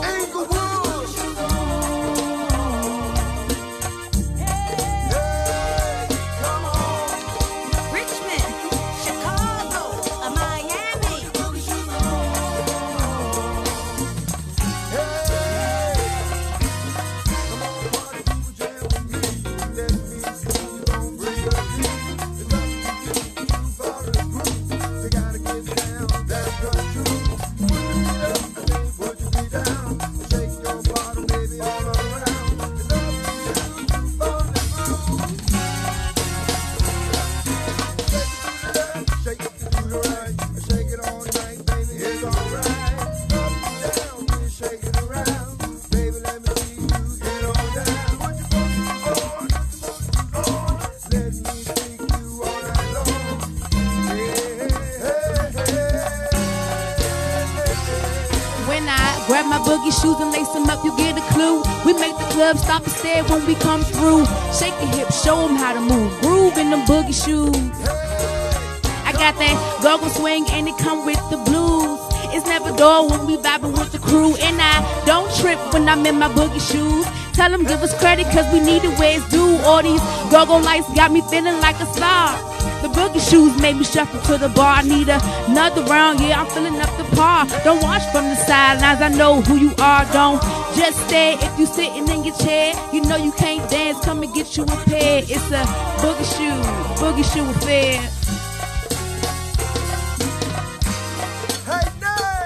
S1: Inglewood. Hey, come on.
S3: Richmond, Chicago, Miami.
S6: Grab my boogie shoes and lace them up, you get a clue. We make the club stop and stare when we come through. Shake your hips, show them how to move. Groove in them boogie shoes. I got that go-go swing and it come with the blues. It's never dull when we vibing with the crew. And I don't trip when I'm in my boogie shoes. Tell them give us credit cause we need it where it's due. All these go-go lights got me feeling like a star. The boogie shoes made me shuffle to the bar. I need another round, yeah, I'm filling up the par. Don't watch from the sidelines, I know who you are. Don't just stay if you sitting in your chair. You know you can't dance, come and get you a pair. It's a boogie shoe affair.
S1: Hey, Nay!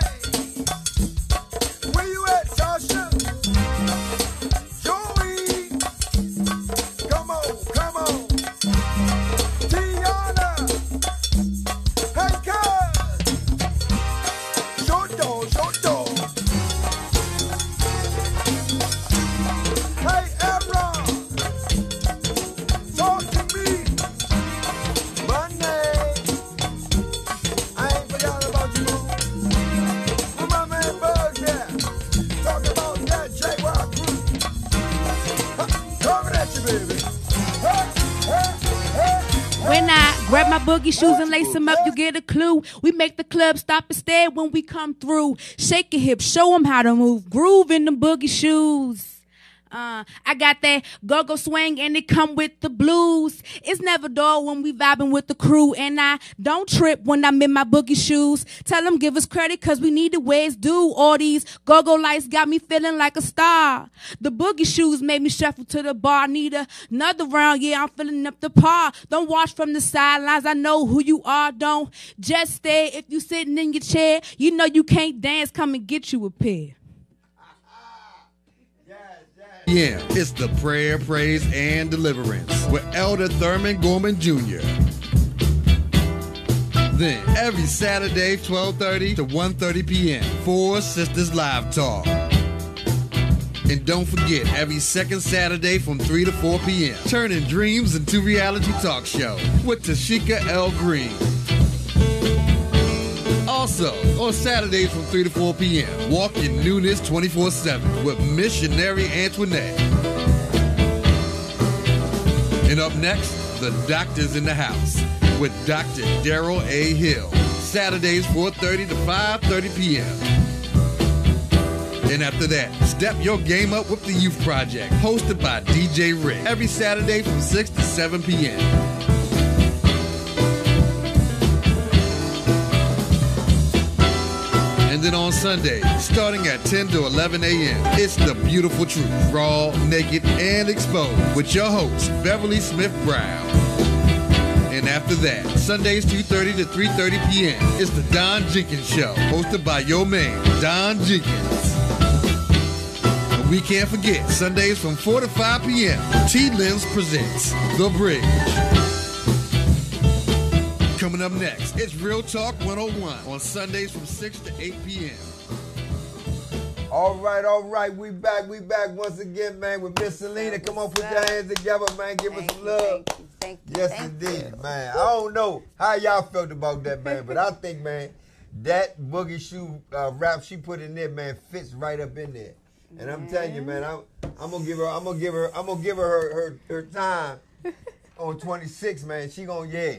S1: Where you at, Tasha? Joey! Come on, come on! Tiana! Hey, cuz! Short dog, short dog! Hey, Aaron! Talk to me! My name! I ain't forgot about you. Where my man Buzz at? Talk about that J-Rock crew. Coming at you, baby. Hey, hey, hey,
S6: When I grab my boogie shoes and lace them up, you get a clue. We make the club stop and stare when we come through. Shake your hips, show them how to move. Groove in them boogie shoes. I got that go-go swing and it come with the blues. It's never dull when we vibing with the crew. And I don't trip when I'm in my boogie shoes. Tell them give us credit cause we need the way it's due. All these go-go lights got me feeling like a star. The boogie shoes made me shuffle to the bar. Need another round, yeah, I'm filling up the par. Don't watch from the sidelines, I know who you are. Don't just stay if you sitting in your chair. You know you can't dance, come and get you a pair.
S5: Yeah, it's the prayer, praise, and deliverance with Elder Thurman Gorman Jr. Then, every Saturday, 12:30 to 1:30 p.m., Four Sisters Live Talk. And don't forget, every second Saturday from 3 to 4 p.m., turning dreams into reality talk show with Tashika L. Green. Also, on Saturdays from 3 to 4 p.m., walk in newness 24/7 with Missionary Antoinette. And up next, the Doctor's in the House with Dr. Daryl A. Hill. Saturdays 4:30 to 5:30 p.m. And after that, step your game up with the Youth Project, hosted by DJ Rick, every Saturday from 6 to 7 p.m. And then on Sunday, starting at 10 to 11 a.m., it's The Beautiful Truth, raw, naked, and exposed with your host, Beverly Smith Brown. And after that, Sundays 2:30 to 3:30 p.m., it's The Don Jenkins Show, hosted by your man, Don Jenkins. And we can't forget, Sundays from 4 to 5 p.m., T-Limbs presents The Bridge. Coming up next, it's Real Talk 101 on Sundays from 6 to 8 p.m.
S1: All right. We back once again, man, with Miss Selena. Come on, put your hands together, man. Give us some love.
S4: Thank you.
S1: Yes, indeed, man. I don't know how y'all felt about that, man, but I think, man, that boogie shoe rap she put in there, man, fits right up in there. And I'm telling you, man, I'm gonna give her her time on 26, man. She gonna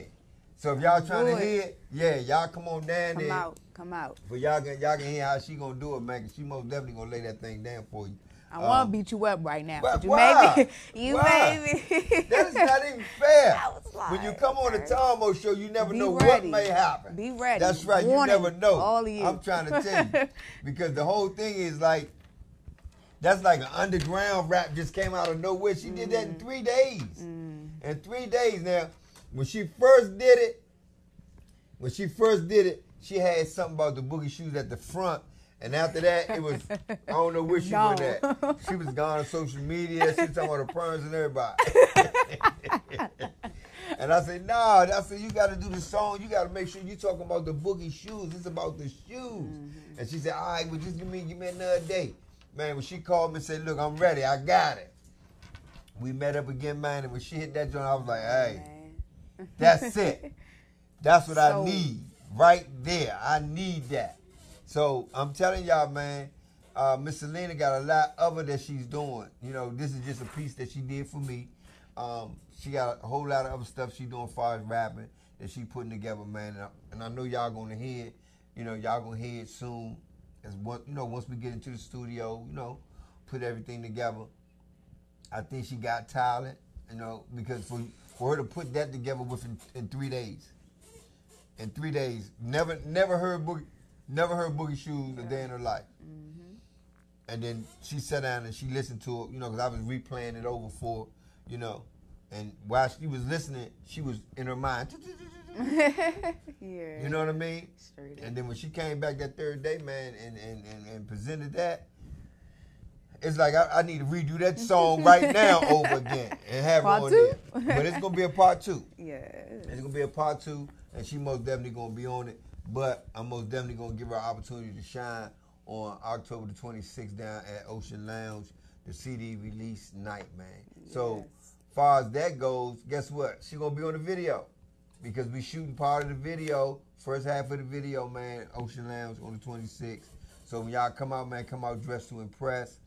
S1: So if y'all trying to hear it, y'all come on down there.
S4: Come out.
S1: But y'all can hear how she gonna do it, man. 'Cause she most definitely gonna lay that thing down for you.
S4: I want to beat you up right now.
S1: But
S4: But you
S1: why?
S4: made me.
S1: That is not even fair.
S4: I was like,
S1: When you come on the Tomo show, you never
S4: Be
S1: know
S4: ready.
S1: what may happen.
S4: Be ready.
S1: That's right.
S4: Warning,
S1: you never know.
S4: all of you.
S1: I'm trying to tell you. Because the whole thing is like, that's like an underground rap just came out of nowhere. She did that in 3 days. In 3 days now, when she first did it, she had something about the boogie shoes at the front. And after that, it was, I don't know where she went at. She was gone on social media. She was talking about the perms and everybody. And I said, nah. I said, you got to do the song. You got to make sure you're talking about the boogie shoes. It's about the shoes. And she said, all right, well, just give me another day. Man, when she called me and said, look, I'm ready. I got it. We met up again, man. And when she hit that joint, I was like, hey, that's it. That's what I need right there. I need that. So I'm telling y'all, man, Miss Selena got a lot of it that she's doing. You know, this is just a piece that she did for me. She got a whole lot of other stuff she doing as far as rapping that she putting together, man. And I know y'all gonna hear it. You know, y'all gonna hear it soon. Once we get into the studio, put everything together. I think she got talent, because for her to put that together in 3 days. In 3 days, never heard Boogie Shoes a day in her life. And then she sat down and she listened to it, because I was replaying it over for, and while she was listening, she was in her mind.
S4: Yeah.
S1: You know what I mean?
S4: Straight up.
S1: And then when she came back that third day, man, and presented that, it's like I need to redo that song right now over again and have
S4: Part
S1: her on
S4: two?
S1: there. But it's gonna be a part 2.
S4: Yeah.
S1: It's gonna be a part 2, and she most definitely gonna be on it. But I'm most definitely gonna give her an opportunity to shine on October the 26th down at Ocean Lounge, the CD release night, man.
S4: Yes.
S1: So far as that goes, guess what? She gonna be on the video because we shooting part of the video, first half of the video, man. Ocean Lounge on the 26th. So when y'all come out, man, come out dressed to impress.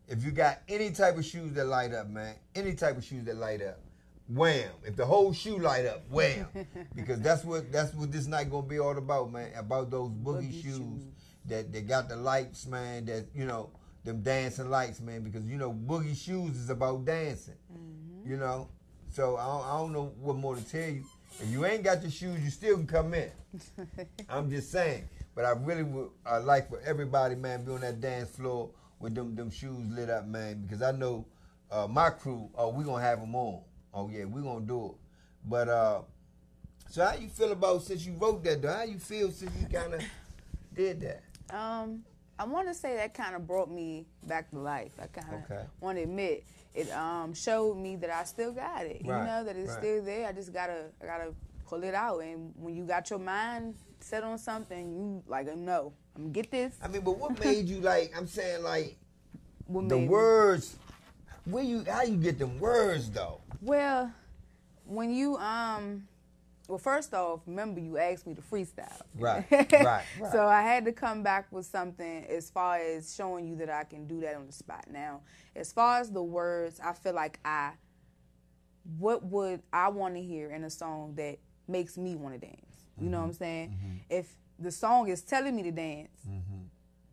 S1: If you got any type of shoes that light up, man, any type of shoes that light up, wham. If the whole shoe light up, wham. Because that's what this night gonna be all about, man. About those boogie shoes that got the lights, man. That them dancing lights, man. Because boogie shoes is about dancing. So I don't know what more to tell you. If you ain't got your shoes, you still can come in. I'm just saying. But I really would like for everybody, man, be on that dance floor with them shoes lit up, man. Because I know my crew, we gonna have them on. Oh yeah, we gonna do it. But so how you feel about since you wrote that though? How you feel since you kind of did that?
S4: I want to say that kind of brought me back to life. I kind of want to admit it showed me that I still got it.
S1: Right,
S4: That it's still there. I just gotta pull it out. And when you got your mind set on something, you like no, I'm gonna get this.
S1: I mean, but what made you like? I'm saying like the
S4: made
S1: words. How you get them words though?
S4: Well, when you well, first off, remember you asked me to freestyle.
S1: Right.
S4: So I had to come back with something as far as showing you that I can do that on the spot. Now, as far as the words, I feel like what would I want to hear in a song that makes me want to dance? You know what I'm saying? If the song is telling me to dance,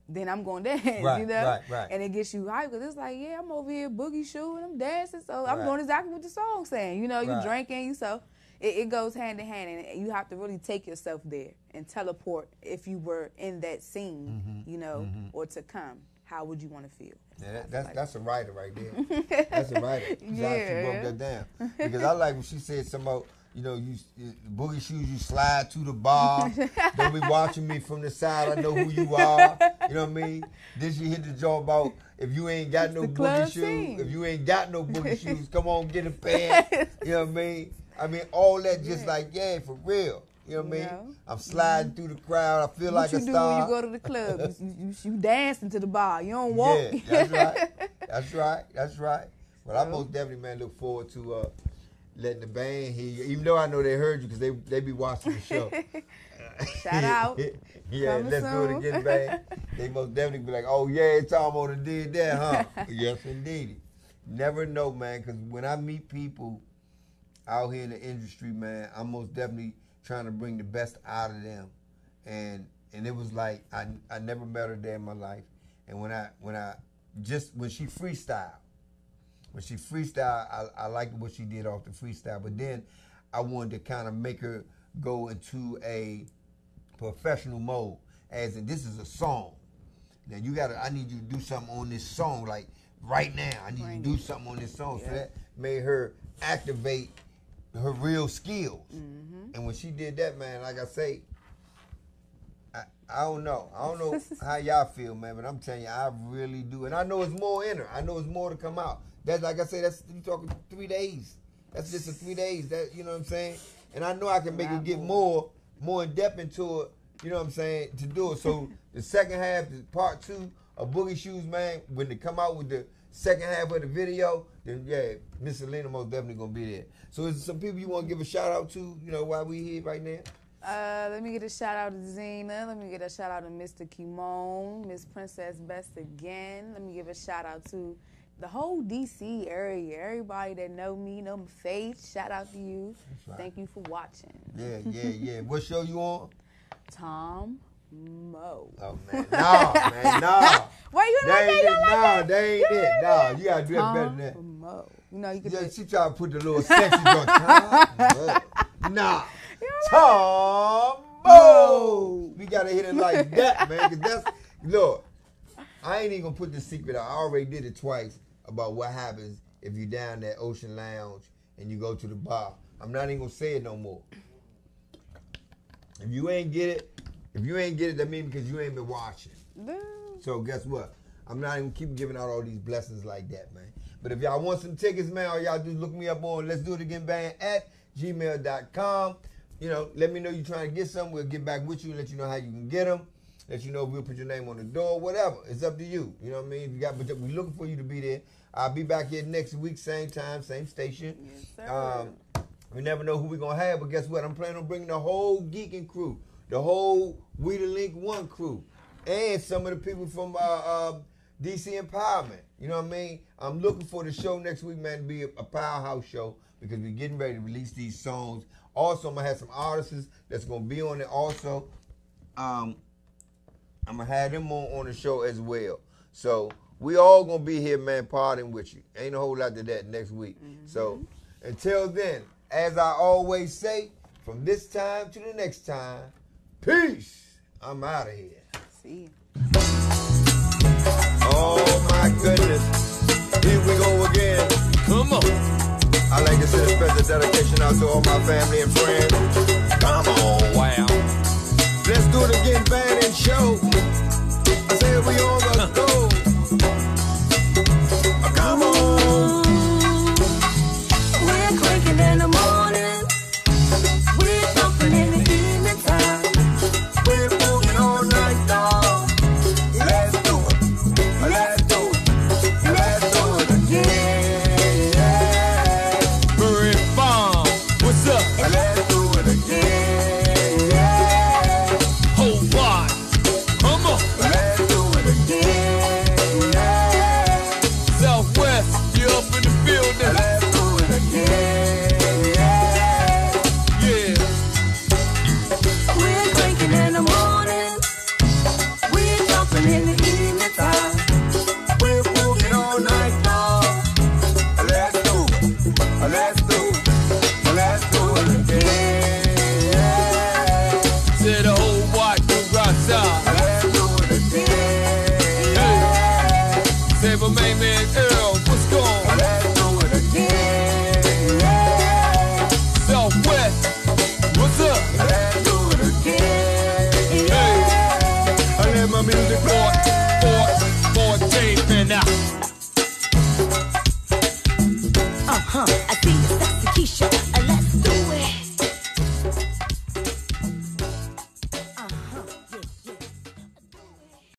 S4: then I'm going to dance,
S1: Right.
S4: And it gets you hyped because it's like, yeah, I'm over here boogie shooing, I'm dancing, so I'm doing exactly what the song's saying. You drinking, so it goes hand in hand, and you have to really take yourself there and teleport if you were in that scene, or to come. How would you want to feel?
S1: Yeah, that's a writer right there. That's a writer. She broke that down. Because I like when she said something about, you boogie shoes, you slide to the bar. Don't be watching me from the side. I know who you are. You know what I mean? Then she hit the jaw about if you ain't got no boogie shoes, if you ain't got no boogie shoes, come on, get a pair. You know what I mean? I mean, all that just like, yeah, for real. You know what I mean?
S4: Yeah.
S1: I'm sliding through the crowd. I feel like a
S4: What you do
S1: star.
S4: when you go to the club? You dancing to the bar. You don't walk.
S1: Yeah, that's right. That's right. That's right. Well, I most definitely, man, look forward to letting the band hear you. Even though I know they heard you because they be watching the show.
S4: Shout out.
S1: Yeah,
S4: Coming
S1: let's do
S4: soon.
S1: it again, band. They most definitely be like, oh, yeah, Tom done did that, huh? Yes, indeed. Never know, man, because when I meet people out here in the industry, man, I'm most definitely trying to bring the best out of them. And it was like, I never met her day in my life. And when she freestyled, I liked what she did off the freestyle. But then I wanted to kind of make her go into a professional mode, as in this is a song. Now I need you to do something on this song, like right now. I need you to do something on this song. So that made her activate her real skills. And when she did that, man, like I say, I don't know. I don't know how y'all feel, man, but I'm telling you, I really do. And I know it's more in her. I know it's more to come out. That's like I say, you talking 3 days. That's just 3 days. That, you know what I'm saying? And I know I can make it get more in depth into it, you know what I'm saying, to do it. So the second half, the part 2 of Boogie Shoes, man, when they come out with the second half of the video, then yeah, Miss Selena most definitely gonna be there. So is there some people you want to give a shout out to, you know, while we here right now?
S4: Let me get a shout out to Zena. Let me get a shout out to Mr. Kimon, Miss Princess Best again. Let me give a shout out to the whole DC area. Everybody that know me, know my face. Shout out to you.
S1: Right.
S4: Thank you for watching.
S1: Yeah. What show you on?
S4: Tom Mo.
S1: Oh man, nah.
S4: Why you not there? You like that?
S1: They ain't it. Nah, you gotta do it better than that.
S4: Tom Mo. You know you can.
S1: Yeah, she try to put the little sexy joint. Nah. Tom Mo. We gotta hit it like that, man. Cause that's, look, I ain't even gonna put the secret out. I already did it twice about what happens if you down that Ocean Lounge and you go to the bar. I'm not even gonna say it no more. If you ain't get it, that means because you ain't been watching. So guess what? I'm not even keep giving out all these blessings like that, man. But if y'all want some tickets, man, all y'all do look me up on Let's Do It Again Band at gmail.com. You know, let me know you're trying to get some. We'll get back with you and let you know how you can get them. Let you know if we'll put your name on the door, whatever. It's up to you. You know what I mean? But we're looking for you to be there. I'll be back here next week, same time, same station.
S4: Yes, sir.
S1: We never know who we're going to have, but guess what? I'm planning on bringing the whole Geeking crew, the whole We The Link One crew, and some of the people from DC Empowerment. You know what I mean? I'm looking for the show next week, man, to be a powerhouse show because we're getting ready to release these songs. Also, I'm going to have some artists that's going to be on it also. I'm going to have them on the show as well. So we all going to be here, man, partying with you. Ain't a whole lot to that next week. So until then, as I always say, from this time to the next time, peace. I'm out of here.
S4: See you.
S1: Oh, my goodness. Here we go again.
S2: Come on.
S1: I like to send a special dedication out to all my family and friends. Come on.
S2: Wow.
S1: Let's do it again, band and show. I said we on the go. Come on.
S3: We're cranking in the morning. We're jumping in the evening time.
S1: We're moving all night long. Let's do it. Let's do it. Let's do it again.
S2: Murray Farm. What's up?
S1: Let's do it again.
S2: Whole lot. Come on.
S1: Let's do it again.
S2: Southwest. You up in the building.
S1: Let's do it again.
S2: Yeah.
S3: We're cranking in the morning. We're jumping in the evening time.
S1: We're moving all night long. Let's do it. Let's do it. Let's do it again.
S2: Say the whole watch to outside.
S1: Let's do it again.
S2: Hey. Say my main man Earl. What's going on?
S1: Let's do it again.
S2: Southwest. What's up?
S1: Let's do it again.
S2: Hey.
S1: I let my music
S2: For tape and out.
S3: I see